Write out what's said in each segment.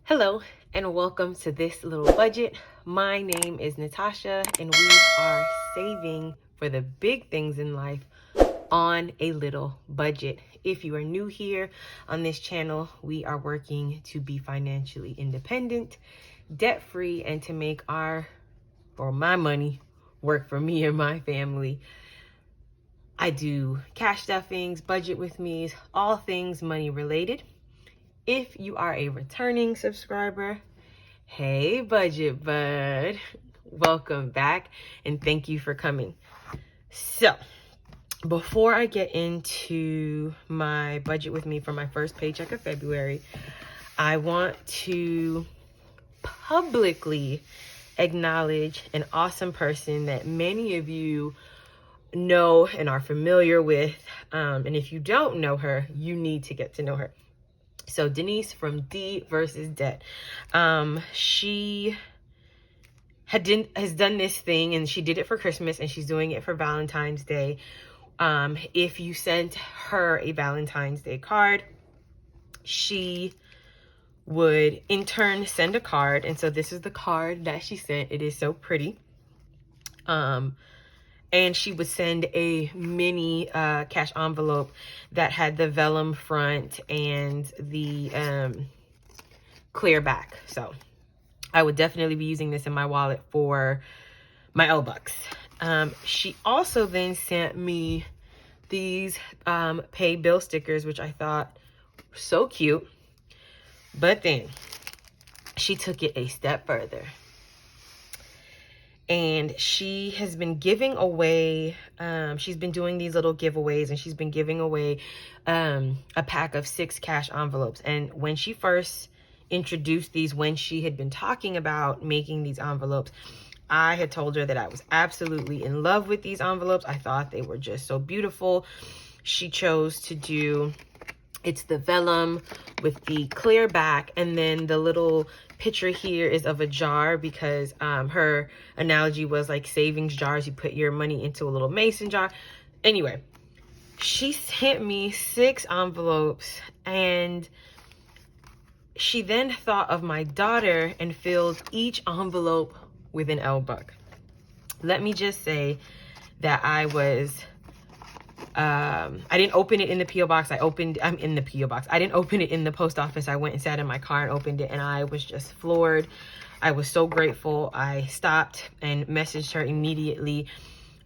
Hello and welcome to this little budget. My name is Natasha and we are saving for the big things in life on a little budget. If you are new here on this channel, we are working to be financially independent, debt-free, and to make my money work for me and my family. I do cash stuffings, budget with me's, all things money related. If you are a returning subscriber, hey budget bud, welcome back and thank you for coming. So before I get into my budget with me for my first paycheck of February, I want to publicly acknowledge an awesome person that many of you know and are familiar with. And if you don't know her, you need to get to know her. So Denise from D versus Debt, she has done this thing, and she did it for Christmas and she's doing it for Valentine's Day. If you sent her a Valentine's Day card, she would in turn send a card. And so this is the card that she sent. It is so pretty. And she would send a mini cash envelope that had the vellum front and the clear back. So I would definitely be using this in my wallet for my L-Bucks. She also then sent me these pay bill stickers, which I thought were so cute. But then she took it a step further. And she has been giving away, she's been doing these little giveaways, and she's been giving away a pack of 6 cash envelopes. And when she first introduced these, when she had been talking about making these envelopes, I had told her that I was absolutely in love with these envelopes. I thought they were just so beautiful. She chose to do, it's the vellum with the clear back, and then the little picture here is of a jar, because her analogy was like savings jars. You put your money into a little mason jar. Anyway, she sent me 6 envelopes, and she then thought of my daughter and filled each envelope with an L-Buck. Let me just say that I was I didn't open it in the P.O. box. I'm in the P.O. box. I didn't open it in the post office. I went and sat in my car and opened it, and I was just floored. I was so grateful. I stopped and messaged her immediately.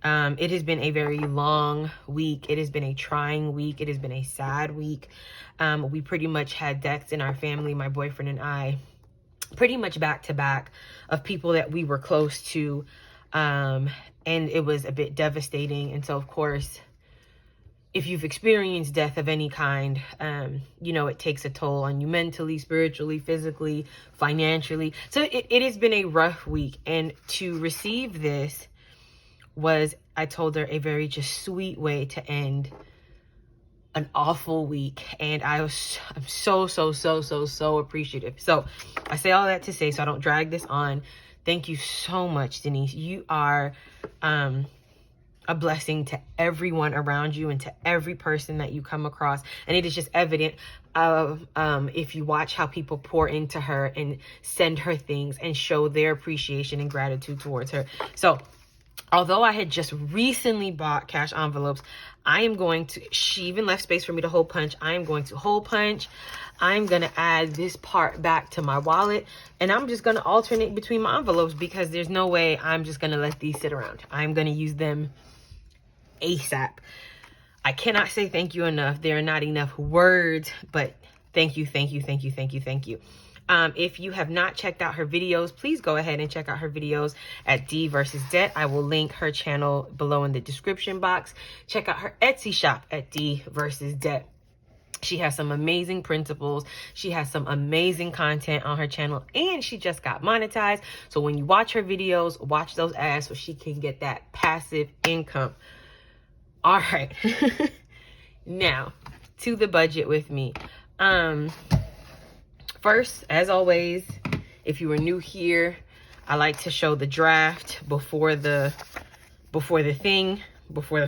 It has been a very long week. It has been a trying week. It has been a sad week. We pretty much had deaths in our family, my boyfriend and I, pretty much back to back, of people that we were close to. And it was a bit devastating. And so, of course, if you've experienced death of any kind, you know, it takes a toll on you mentally, spiritually, physically, financially. So it has been a rough week. And to receive this was, I told her, a very just sweet way to end an awful week. And I'm so appreciative. So I say all that to say, so I don't drag this on, thank you so much, Denise. You are a blessing to everyone around you and to every person that you come across. And it is just evident of if you watch how people pour into her and send her things and show their appreciation and gratitude towards her. So although I had just recently bought cash envelopes, she even left space for me to hole punch. I am going to hole punch. I'm going to add this part back to my wallet, and I'm just going to alternate between my envelopes, because there's no way I'm just going to let these sit around. I'm going to use them ASAP. I cannot say thank you enough. There are not enough words, but thank you. If you have not checked out her videos, please go ahead and check out her videos at D versus Debt. I will link her channel below in the description box. Check out her Etsy shop at D versus Debt. She has some amazing principles. She has some amazing content on her channel, and she just got monetized. So when you watch her videos, watch those ads so she can get that passive income. All right. Now to the budget with me. First, as always, if you are new here, I like to show the draft before the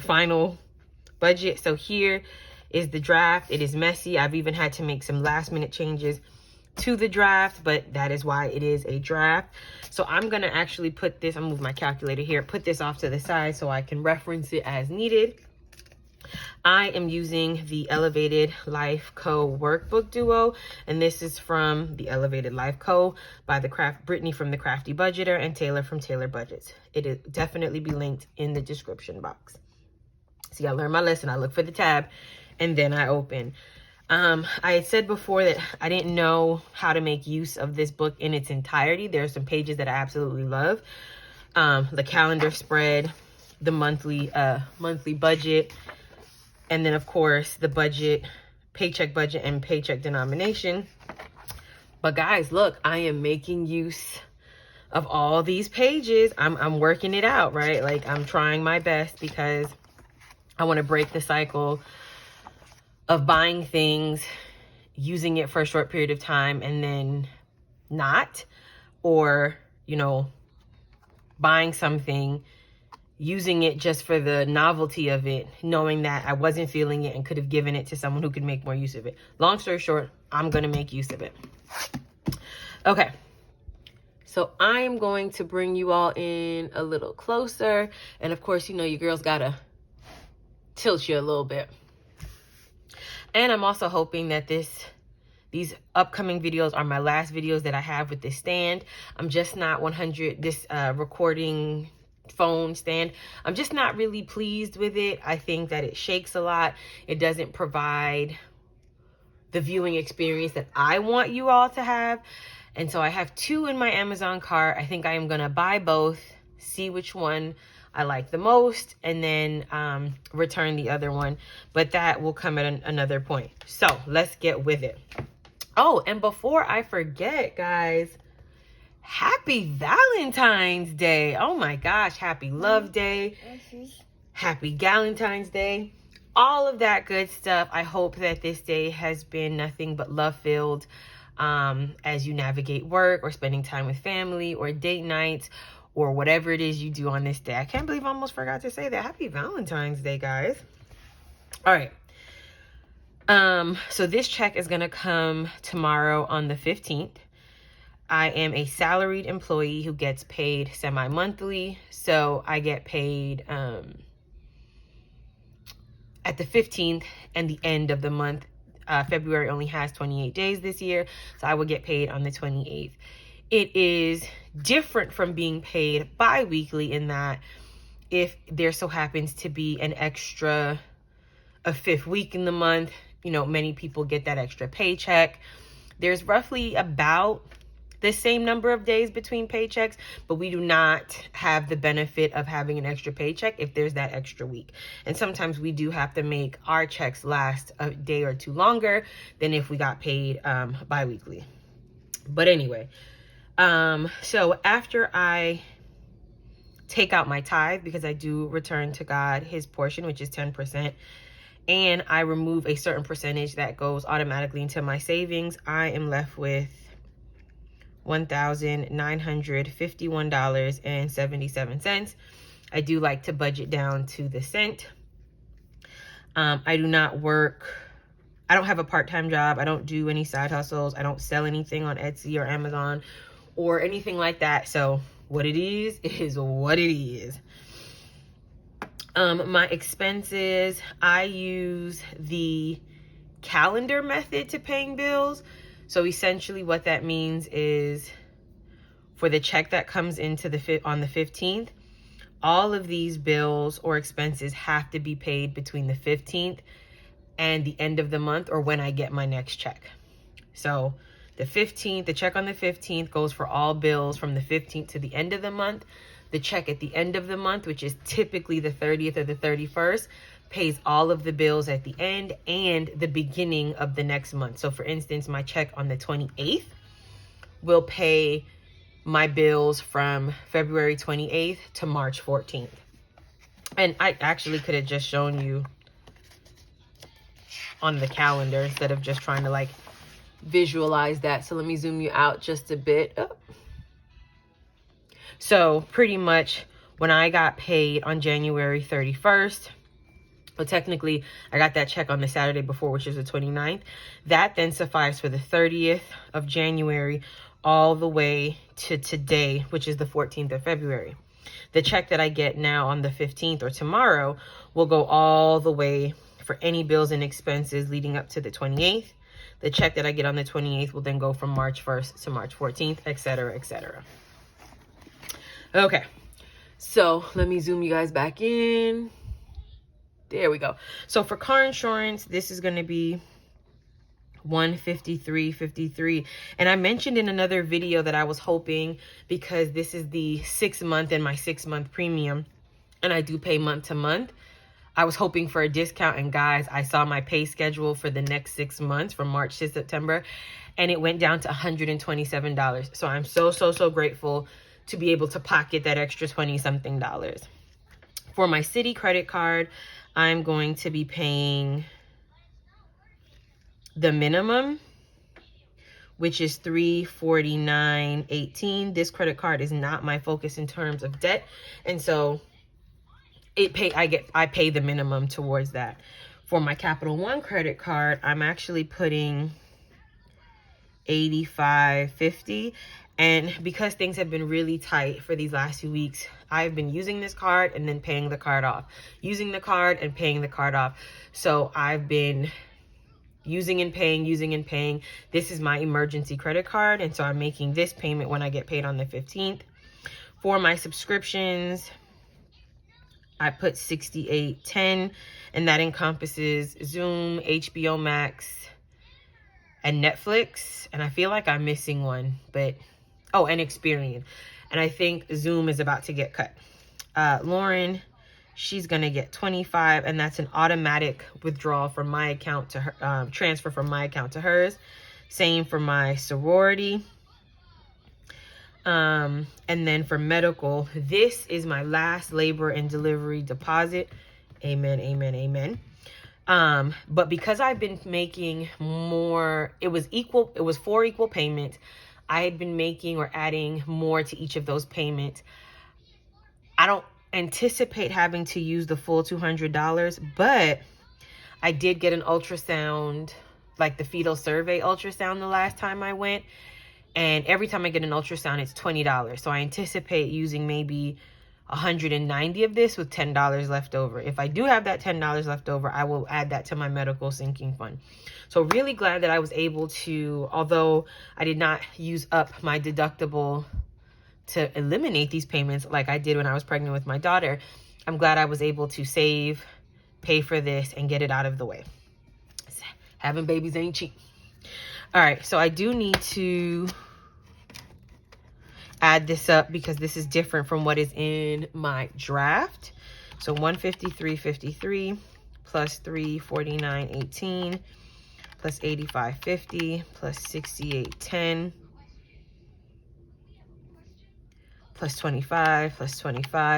final budget. So here is the draft. It is messy. I've even had to make some last minute changes to the draft, but that is why it is a draft. So I'm gonna actually put this, I'm gonna move my calculator here, put this off to the side so I can reference it as needed. I am using the Elevated Life Co. Workbook Duo, and this is from the Elevated Life Co. by Brittany from The Crafty Budgeter and Taylor from Taylor Budgets. It'll definitely be linked in the description box. See, I learned my lesson. I look for the tab, and then I open. I had said before that I didn't know how to make use of this book in its entirety. There are some pages that I absolutely love. The calendar spread, the monthly budget, and then of course the budget, paycheck budget, and paycheck denomination. But guys, look, I am making use of all these pages. I'm working it out, right? Like, I'm trying my best because I want to break the cycle of buying things, using it for a short period of time, and then not, or, you know, buying something, using it just for the novelty of it, knowing that I wasn't feeling it and could have given it to someone who could make more use of it. Long story short, I'm going to make use of it. Okay. So I am going to bring you all in a little closer. And of course, you know, your girl's got to tilt you a little bit. And I'm also hoping that these upcoming videos are my last videos that I have with this stand. I'm just not this recording phone stand. I'm just not really pleased with it. I think that it shakes a lot. It doesn't provide the viewing experience that I want you all to have. And so I have two in my Amazon cart. I think I am going to buy both, see which one I like the most, and then return the other one. But that will come at another point. So let's get with it. Oh, and before I forget, guys, happy Valentine's Day. Oh my gosh, happy Love Day. Happy Galentine's Day. All of that good stuff. I hope that this day has been nothing but love-filled as you navigate work or spending time with family or date nights, or whatever it is you do on this day. I can't believe I almost forgot to say that. Happy Valentine's Day, guys. All right. So this check is going to come tomorrow on the 15th. I am a salaried employee who gets paid semi-monthly. So I get paid at the 15th and the end of the month. February only has 28 days this year, so I will get paid on the 28th. It is different from being paid bi-weekly in that if there so happens to be a fifth week in the month, you know, many people get that extra paycheck. There's roughly about the same number of days between paychecks, but we do not have the benefit of having an extra paycheck if there's that extra week. And sometimes we do have to make our checks last a day or two longer than if we got paid bi-weekly. But anyway, so after I take out my tithe, because I do return to God his portion, which is 10%, and I remove a certain percentage that goes automatically into my savings, I am left with $1,951.77. I do like to budget down to the cent. I do not work. I don't have a part-time job. I don't do any side hustles. I don't sell anything on Etsy or Amazon or anything like that. So what it is what it is. My expenses, I use the calendar method to paying bills. So essentially what that means is for the check that comes into on the 15th, all of these bills or expenses have to be paid between the 15th and the end of the month, or when I get my next check. So the 15th, the check on the 15th goes for all bills from the 15th to the end of the month. The check at the end of the month, which is typically the 30th or the 31st, pays all of the bills at the end and the beginning of the next month. So for instance, my check on the 28th will pay my bills from February 28th to March 14th. And I actually could have just shown you on the calendar instead of just trying to like visualize that. So let me zoom you out just a bit. Oh. So pretty much when I got paid on January 31st, But technically, I got that check on the Saturday before, which is the 29th. That then sufficed for the 30th of January all the way to today, which is the 14th of February. The check that I get now on the 15th or tomorrow will go all the way for any bills and expenses leading up to the 28th. The check that I get on the 28th will then go from March 1st to March 14th, etc., etc. Okay, so let me zoom you guys back in. There we go. So for car insurance, this is going to be $153.53. And I mentioned in another video that I was hoping, because this is the 6-month and my 6-month premium, and I do pay month to month, I was hoping for a discount. And guys, I saw my pay schedule for the next 6 months from March to September, and it went down to $127. So I'm so grateful to be able to pocket that extra 20-something dollars. For my Citi credit card, I'm going to be paying the minimum, which is $349.18. This credit card is not my focus in terms of debt, and so I pay the minimum towards that. For my Capital One credit card, I'm actually putting $85.50. And because things have been really tight for these last few weeks, I've been using this card and then paying the card off, using the card and paying the card off. So I've been using and paying. This is my emergency credit card, and so I'm making this payment when I get paid on the 15th. For my subscriptions, I put $68.10, and that encompasses Zoom, HBO Max, and Netflix. And I feel like I'm missing one, but oh, and Experian. And I think Zoom is about to get cut. Lauren, she's gonna get $25, and that's an automatic withdrawal from my account to her, transfer from my account to hers. Same for my sorority. And then for medical, this is my last labor and delivery deposit. Amen, amen, amen. But because I've been making more, it was 4 equal payments. I had been making or adding more to each of those payments. I don't anticipate having to use the full $200, but I did get an ultrasound, like the fetal survey ultrasound, the last time I went. And every time I get an ultrasound, it's $20. So I anticipate using maybe 190 of this with $10 left over. If I do have that $10 left over, I will add that to my medical sinking fund. So really glad that I was able to, although I did not use up my deductible to eliminate these payments like I did when I was pregnant with my daughter, I'm glad I was able to save, pay for this, and get it out of the way. Having babies ain't cheap. All right, so I do need to add this up because this is different from what is in my draft. So $153.53 plus $349.18 plus $85.50 plus $68.10 plus 25,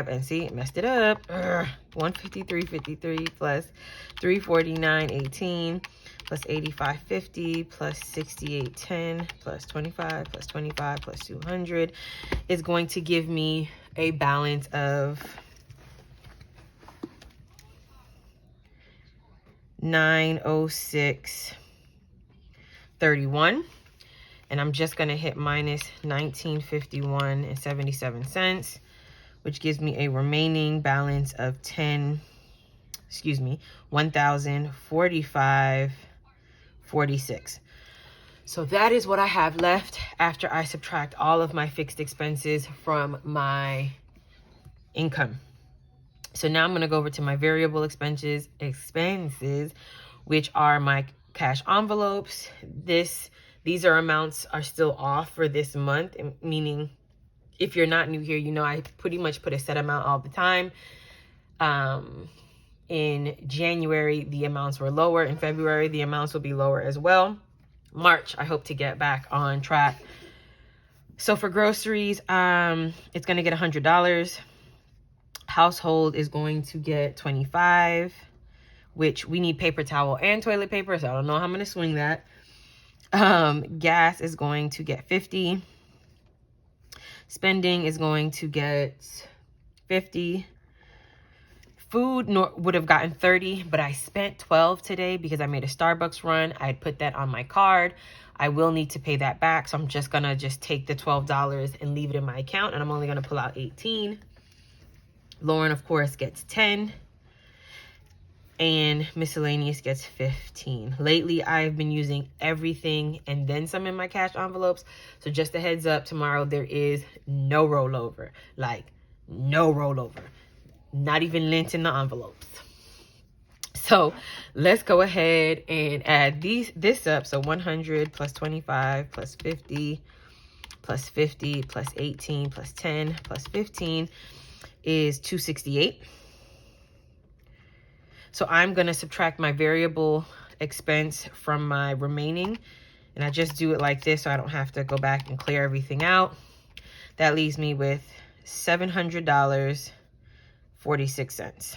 and see, messed it up. 153.53 plus 349.18 plus 85.50 plus 68.10 plus 25 plus 200 is going to give me a balance of $906.31. And I'm just going to hit minus $19.51.77, which gives me a remaining balance of $1,045.46. So that is what I have left after I subtract all of my fixed expenses from my income. So now I'm going to go over to my variable expenses, which are my cash envelopes. These amounts are still off for this month, meaning if you're not new here, you know I pretty much put a set amount all the time. In January, the amounts were lower. In February, the amounts will be lower as well. March, I hope to get back on track. So for groceries, it's going to get $100. Household is going to get $25, which we need paper towel and toilet paper, so I don't know how I'm going to swing that. Gas is going to get $50. Spending is going to get $50. food would have gotten 30, but I spent 12 today because I made a Starbucks run. I had put that on my card. I will need to pay that back, so I'm just gonna take the $12 and leave it in my account, and I'm only gonna pull out 18. Lauren, of course, gets 10, and miscellaneous gets 15. Lately, I've been using everything and then some in my cash envelopes, so just a heads up, tomorrow there is no rollover, like no rollover, not even lint in the envelopes. So let's go ahead and add this up. So 100 plus 25 plus 50 plus 50 plus 18 plus 10 plus 15 is 268. So I'm going to subtract my variable expense from my remaining, and I just do it like this so I don't have to go back and clear everything out. That leaves me with $700.46.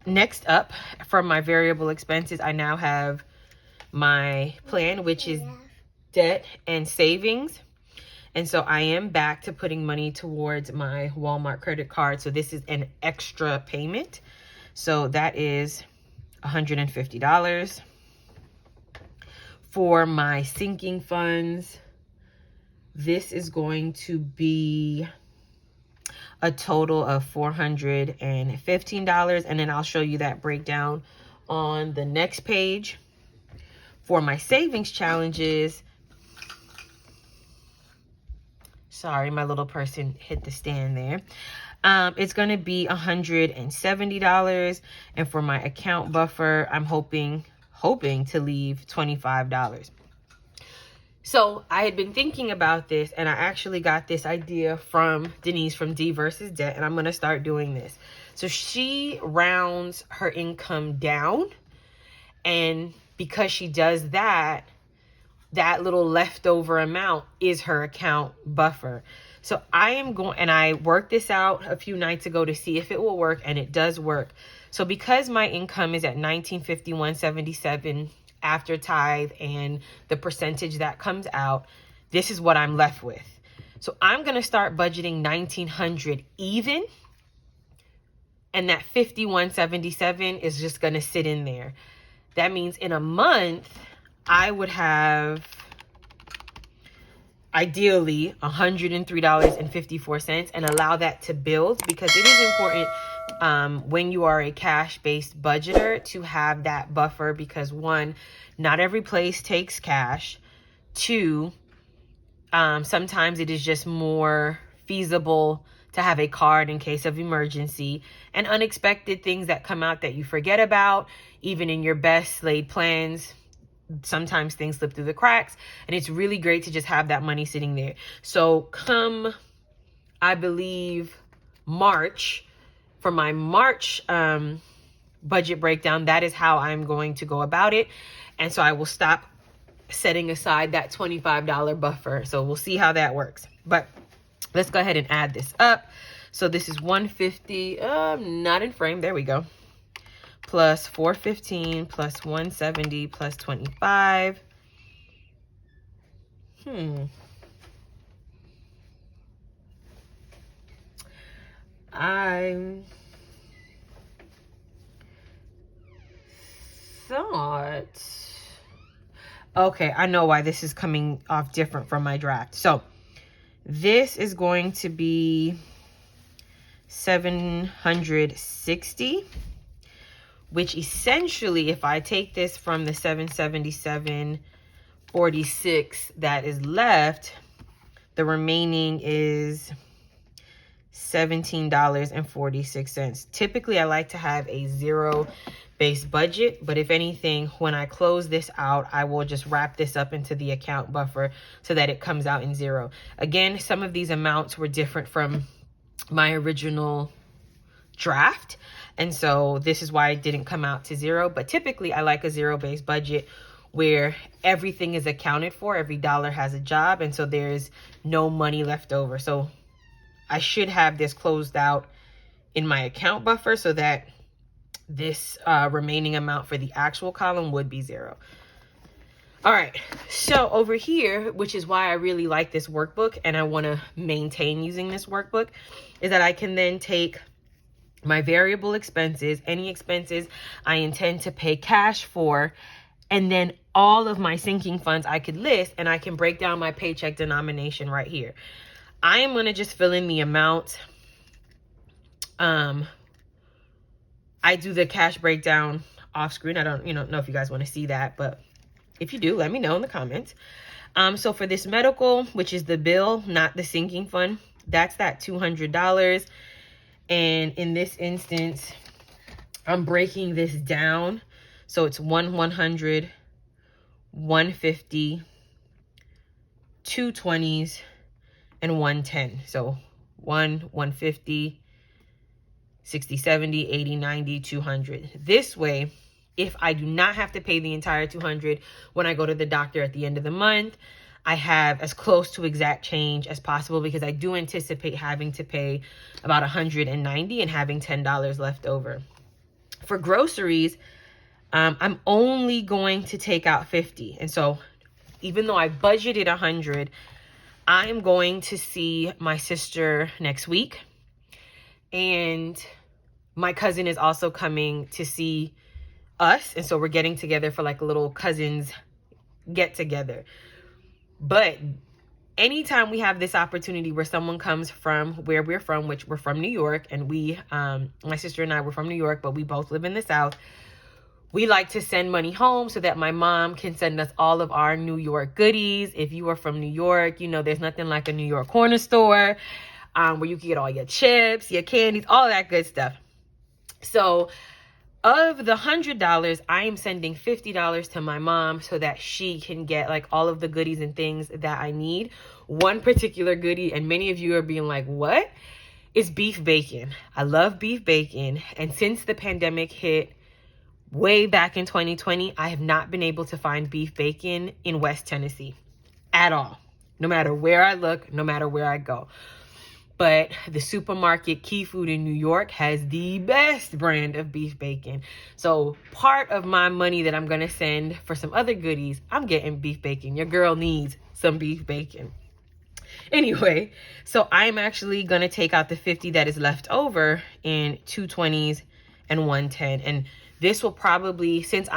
Next up, from my variable expenses, I now have my plan, which is debt and savings. And so I am back to putting money towards my Walmart credit card. So this is an extra payment. So that is $150. For my sinking funds, this is going to be a total of $415. And then I'll show you that breakdown on the next page. For my savings challenges, sorry, my little person hit the stand there. It's going to be $170. And for my account buffer, I'm hoping to leave $25. So I had been thinking about this, and I actually got this idea from Denise from D versus Debt, and I'm going to start doing this. So she rounds her income down, and because she does that, that little leftover amount is her account buffer. So I am going, and I worked this out a few nights ago to see if it will work, and it does work. So because my income is at $1,951.77 after tithe and the percentage that comes out, this is what I'm left with. So I'm going to start budgeting $1,900 even, and that $51.77 is just going to sit in there. That means in a month, I would have ideally $103.54 and allow that to build, because it is important when you are a cash-based budgeter to have that buffer, because one, not every place takes cash. Two, sometimes it is just more feasible to have a card in case of emergency and unexpected things that come out that you forget about. Even in your best laid plans, sometimes things slip through the cracks, and it's really great to just have that money sitting there. So come, I believe, March, for my March budget breakdown, that is how I'm going to go about it. And so I will stop setting aside that $25 buffer. So we'll see how that works. But let's go ahead and add this up. So this is 150, not in frame, there we go, plus 415 plus 170 plus 25. I thought, okay, I know why this is coming off different from my draft. So this is going to be 760, which essentially, if I take this from the 777.46 that is left, the remaining is $17.46. Typically, I like to have a zero-based budget, but if anything, when I close this out, I will just wrap this up into the account buffer so that it comes out in zero. Again, some of these amounts were different from my original draft, and so this is why it didn't come out to zero. But typically, I like a zero-based budget where everything is accounted for, every dollar has a job, and so there's no money left over. So I should have this closed out in my account buffer so that this remaining amount for the actual column would be zero. All right, so over here, which is why I really like this workbook and I want to maintain using this workbook, is that I can then take my variable expenses, any expenses I intend to pay cash for, and then all of my sinking funds I could list, and I can break down my paycheck denomination right here. I am going to just fill in the amount. I do the cash breakdown off screen. I don't, know if you guys want to see that, but if you do, let me know in the comments. So for this medical, which is the bill, not the sinking fund, that's that $200. And in this instance, I'm breaking this down. So it's 100, 150, 2 20s, and 110. So 150, 60, 70, 80, 90, 200. This way, if I do not have to pay the entire 200 when I go to the doctor at the end of the month, I have as close to exact change as possible, because I do anticipate having to pay about 190 and having $10 left over. For groceries, I'm only going to take out 50. And so even though I budgeted 100, I'm going to see my sister next week. And my cousin is also coming to see us. And so we're getting together for like a little cousins get together. But anytime we have this opportunity where someone comes from where we're from, which we're from New York, and my sister and I were from New York, but we both live in the South. We like to send money home so that my mom can send us all of our New York goodies. If you are from New York, there's nothing like a New York corner store where you can get all your chips, your candies, all that good stuff. So of the $100, I am sending $50 to my mom so that she can get like all of the goodies and things that I need. One particular goodie, and many of you are being like, what? Is beef bacon. I love beef bacon. And since the pandemic hit way back in 2020, I have not been able to find beef bacon in West Tennessee at all. No matter where I look, no matter where I go. But the supermarket Key Food in New York has the best brand of beef bacon. So part of my money that I'm going to send for some other goodies, I'm getting beef bacon. Your girl needs some beef bacon. Anyway, so I'm actually going to take out the 50 that is left over in 2 20s and 110. And this will probably, since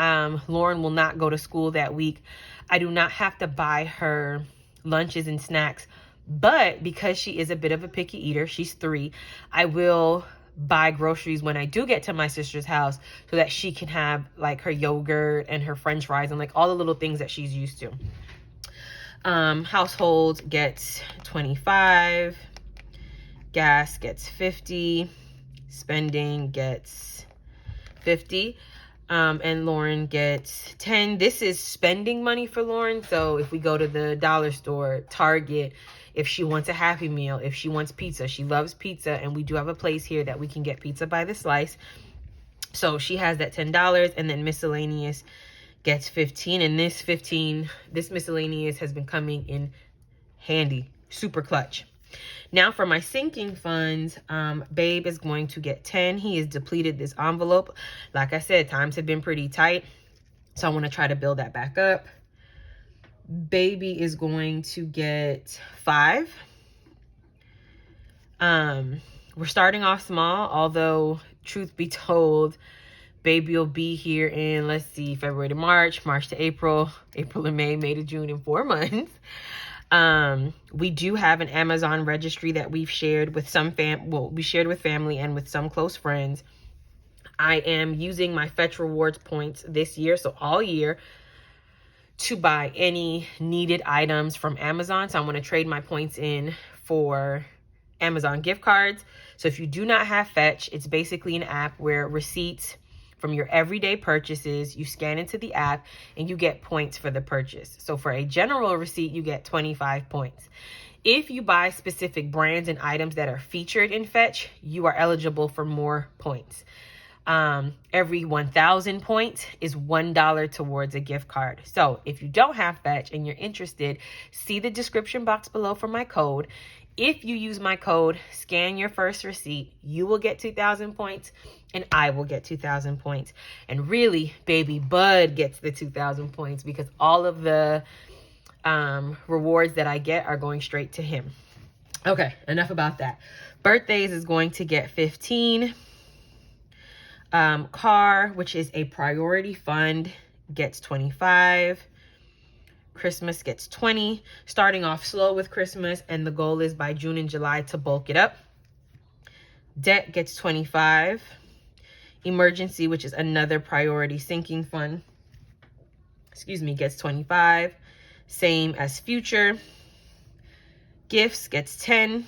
Lauren will not go to school that week, I do not have to buy her lunches and snacks. But because she is a bit of a picky eater, she's 3, I will buy groceries when I do get to my sister's house so that she can have like her yogurt and her french fries and like all the little things that she's used to. Household gets 25, gas gets 50, spending gets 50. And Lauren gets 10. This is spending money for Lauren. So if we go to the dollar store, Target, if she wants a Happy Meal, if she wants pizza, she loves pizza. And we do have a place here that we can get pizza by the slice. So she has that $10, and then miscellaneous gets 15. And this miscellaneous has been coming in handy, super clutch. Now for my sinking funds, Babe is going to get 10. He has depleted this envelope. Like I said, times have been pretty tight, so I want to try to build that back up. Baby is going to get 5. We're starting off small, although truth be told, Baby will be here in, let's see, February to March, March to April, April to May, May to June in 4 months. We do have an Amazon registry that we've shared with we shared with family and with some close friends. I am using my Fetch Rewards points this year, so all year, to buy any needed items from Amazon. So I'm going to trade my points in for Amazon gift cards. So if you do not have Fetch, it's basically an app where receipts from your everyday purchases, you scan into the app and you get points for the purchase. So for a general receipt, you get 25 points. If you buy specific brands and items that are featured in Fetch, you are eligible for more points. Every 1,000 points is $1 towards a gift card. So if you don't have Fetch and you're interested, see the description box below for my code. If you use my code, scan your first receipt, you will get 2,000 points and I will get 2,000 points. And really, baby Bud gets the 2,000 points because all of the rewards that I get are going straight to him. Okay, enough about that. Birthdays is going to get 15. Car, which is a priority fund, gets 25. Christmas gets 20. Starting off slow with Christmas, and the goal is by June and July to bulk it up. Debt gets 25. Emergency, which is another priority sinking fund, gets 25. Same as future. Gifts gets 10.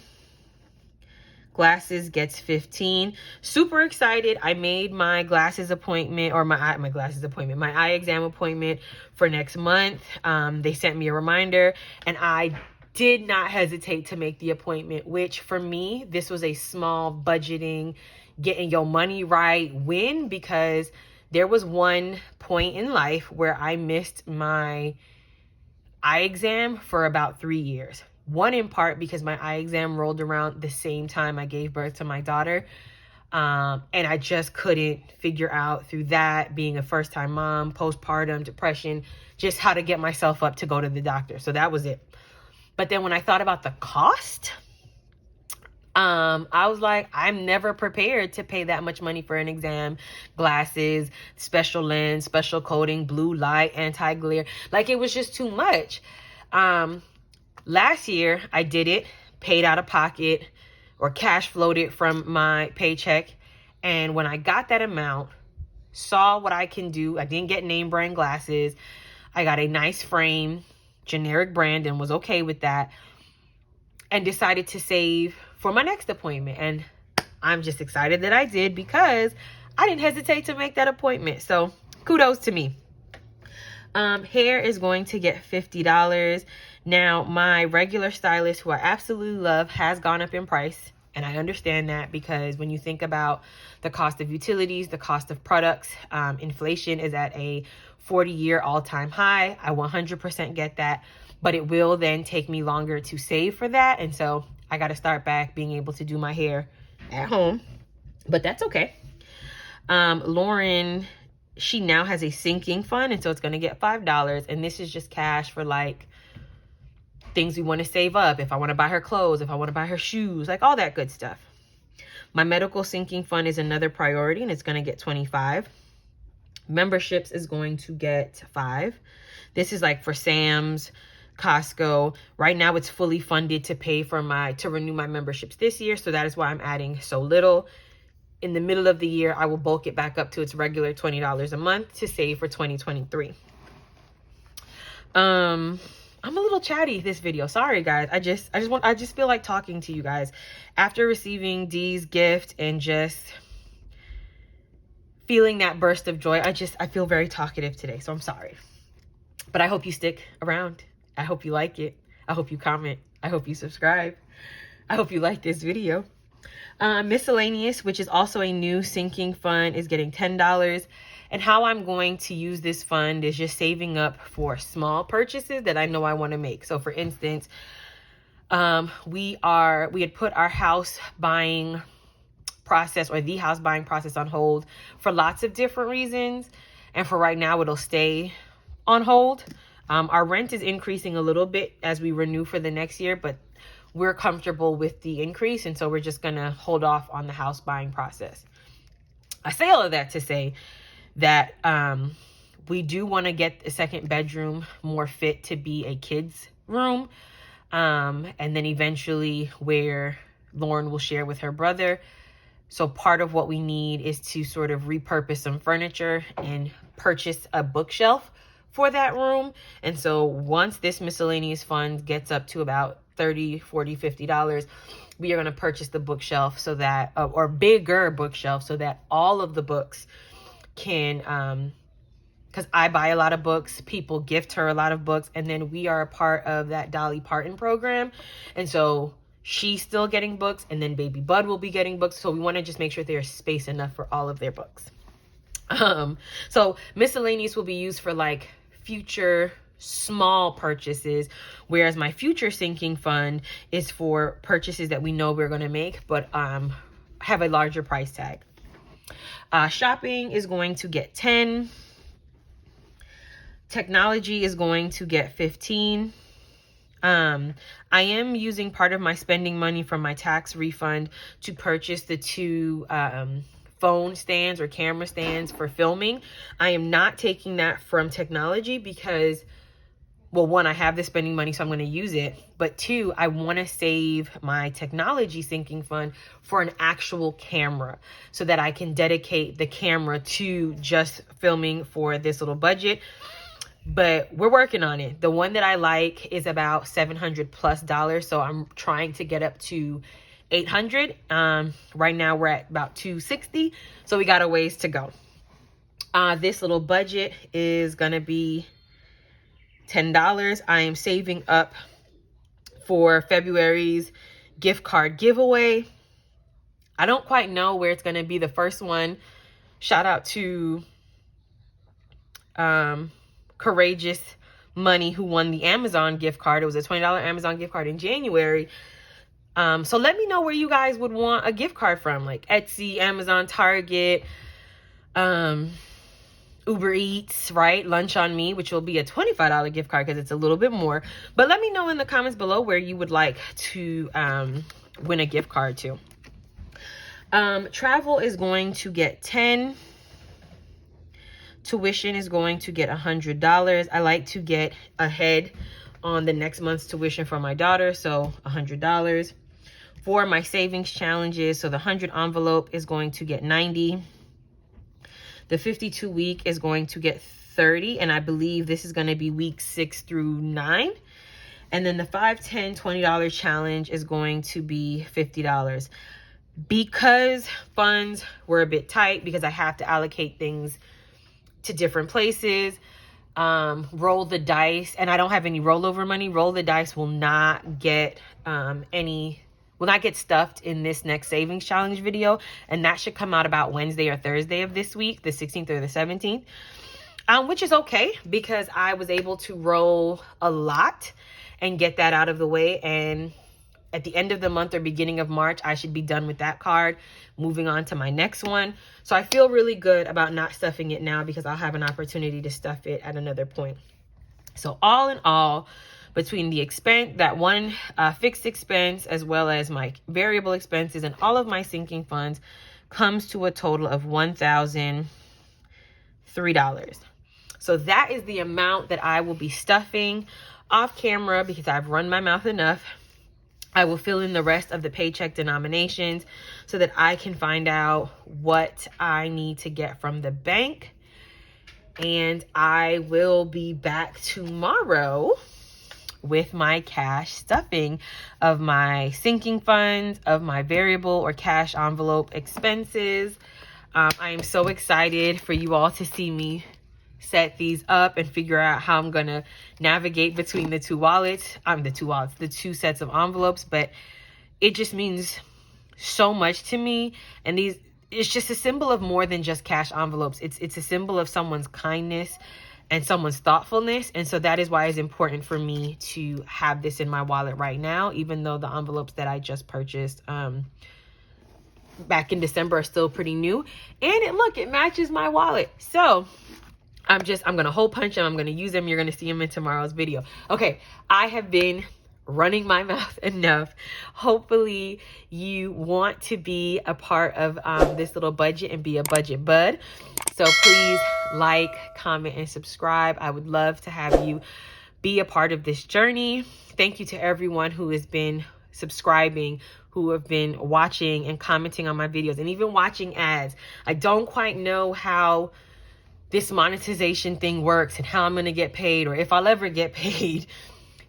Glasses gets 15. Super excited. I made my glasses appointment, or my eye exam appointment for next month. They sent me a reminder and I did not hesitate to make the appointment, which for me, this was a small budgeting, getting your money right win, because there was one point in life where I missed my eye exam for about 3 years. One, in part because my eye exam rolled around the same time I gave birth to my daughter. And I just couldn't figure out, through that, being a first-time mom, postpartum, depression, just how to get myself up to go to the doctor. So that was it. But then when I thought about the cost, I was like, I'm never prepared to pay that much money for an exam, glasses, special lens, special coating, blue light, anti-glare. Like, it was just too much. Last year, I did it, paid out of pocket, or cash flowed it from my paycheck. And when I got that amount, saw what I can do. I didn't get name brand glasses. I got a nice frame, generic brand, and was okay with that. And decided to save for my next appointment. And I'm just excited that I did, because I didn't hesitate to make that appointment. So kudos to me. Hair is going to get $50. Now, my regular stylist, who I absolutely love, has gone up in price. And I understand that, because when you think about the cost of utilities, the cost of products, inflation is at a 40-year all-time high. I 100% get that. But it will then take me longer to save for that. And so I got to start back being able to do my hair at home. But that's okay. Lauren, she now has a sinking fund, and so it's going to get $5. And this is just cash for, like, things we want to save up. If I want to buy her clothes, if I want to buy her shoes, like all that good stuff. My medical sinking fund is another priority, and it's going to get 25. Memberships is going to get 5. This is like for Sam's, Costco. Right now it's fully funded to pay for to renew my memberships this year. So that is why I'm adding so little. In the middle of the year, I will bulk it back up to its regular $20 a month to save for 2023. I'm a little chatty this video. Sorry guys. I just feel like talking to you guys after receiving Dee's gift and just feeling that burst of joy. I feel very talkative today, so I'm sorry. But I hope you stick around. I hope you like it. I hope you comment. I hope you subscribe. I hope you like this video. Miscellaneous, which is also a new sinking fund, is getting $10. And how I'm going to use this fund is just saving up for small purchases that I know I want to make. So for instance, we had put our house buying process, or the house buying process, on hold for lots of different reasons. And for right now, it'll stay on hold. Our rent is increasing a little bit as we renew for the next year, but we're comfortable with the increase. And so we're just going to hold off on the house buying process. I say all of that to say that we do want to get a second bedroom more fit to be a kid's room. And then eventually where Lauren will share with her brother. So part of what we need is to sort of repurpose some furniture and purchase a bookshelf for that room. And so once this miscellaneous fund gets up to about $30, $40, $50, we are going to purchase the bookshelf so that, or bigger bookshelf, so that all of the books can, because I buy a lot of books, people gift her a lot of books, and then we are a part of that Dolly Parton program. And so she's still getting books, and then baby Bud will be getting books. So we want to just make sure there's space enough for all of their books. So miscellaneous will be used for like future small purchases, whereas my future sinking fund is for purchases that we know we're going to make, but have a larger price tag. Shopping is going to get 10. Technology is going to get 15. I am using part of my spending money from my tax refund to purchase the 2 phone stands or camera stands for filming. I am not taking that from technology because, well, 1, I have the spending money, so I'm going to use it. But 2, I want to save my technology sinking fund for an actual camera so that I can dedicate the camera to just filming for this little budget. But we're working on it. The one that I like is about $700+. So I'm trying to get up to 800. Right now we're at about 260. So we got a ways to go. This little budget is going to be $10. I am saving up for February's gift card giveaway. I don't quite know where it's going to be. The first one, shout out to Courageous Money, who won the Amazon gift card. It was a $20 Amazon gift card in January. So let me know where you guys would want a gift card from, like Etsy, Amazon, Target, Uber Eats, right? Lunch on Me, which will be a $25 gift card because it's a little bit more. But let me know in the comments below where you would like to win a gift card to. Travel is going to get 10. Tuition is going to get $100. I like to get ahead on the next month's tuition for my daughter, so $100. For my savings challenges, so the 100 envelope is going to get 90. The 52 week is going to get 30, and I believe this is going to be week 6 through 9. And then the 5, 10, $20 challenge is going to be $50. Because funds were a bit tight, because I have to allocate things to different places, roll the dice, and I don't have any rollover money. Roll the dice will not get stuffed in this next savings challenge video, and that should come out about Wednesday or Thursday of this week, the 16th or the 17th, which is okay because I was able to roll a lot and get that out of the way. And at the end of the month or beginning of March, I should be done with that card, moving on to my next one. So I feel really good about not stuffing it now because I'll have an opportunity to stuff it at another point. So all in all, between the expense, that one fixed expense, as well as my variable expenses and all of my sinking funds, comes to a total of $1,003. So that is the amount that I will be stuffing off camera because I've run my mouth enough. I will fill in the rest of the paycheck denominations so that I can find out what I need to get from the bank. And I will be back tomorrow with my cash stuffing of my sinking funds, of my variable or cash envelope expenses. I am so excited for you all to see me set these up and figure out how I'm gonna navigate between the 2 wallets, the 2 sets of envelopes. But it just means so much to me, and it's just a symbol of more than just cash envelopes. It's a symbol of someone's kindness and someone's thoughtfulness, and so that is why it's important for me to have this in my wallet right now, even though the envelopes that I just purchased back in December are still pretty new. And it matches my wallet. So I'm going to hole punch them. I'm going to use them. You're going to see them in tomorrow's video. Okay, I have been running my mouth enough. Hopefully you want to be a part of this little budget and be a budget bud. So please like, comment, and subscribe. I would love to have you be a part of this journey. Thank you to everyone who has been subscribing, who have been watching and commenting on my videos, and even watching ads. I don't quite know how this monetization thing works and how I'm going to get paid, or if I'll ever get paid,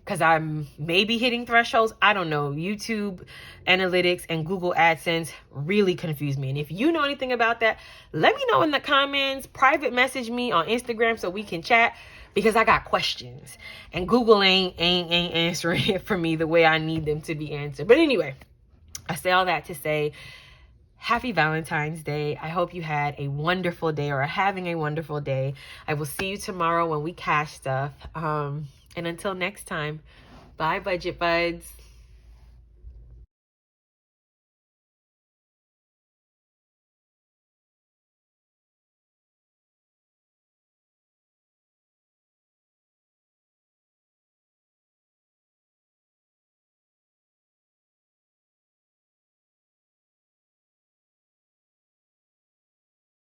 because I'm maybe hitting thresholds. I don't know. YouTube analytics and Google AdSense really confuse me. And if you know anything about that, let me know in the comments. Private message me on Instagram so we can chat, because I got questions and Google ain't answering it for me the way I need them to be answered. But anyway, I say all that to say, happy Valentine's Day. I hope you had a wonderful day or are having a wonderful day. I will see you tomorrow when we cash stuff. And until next time, bye, Budget Buds.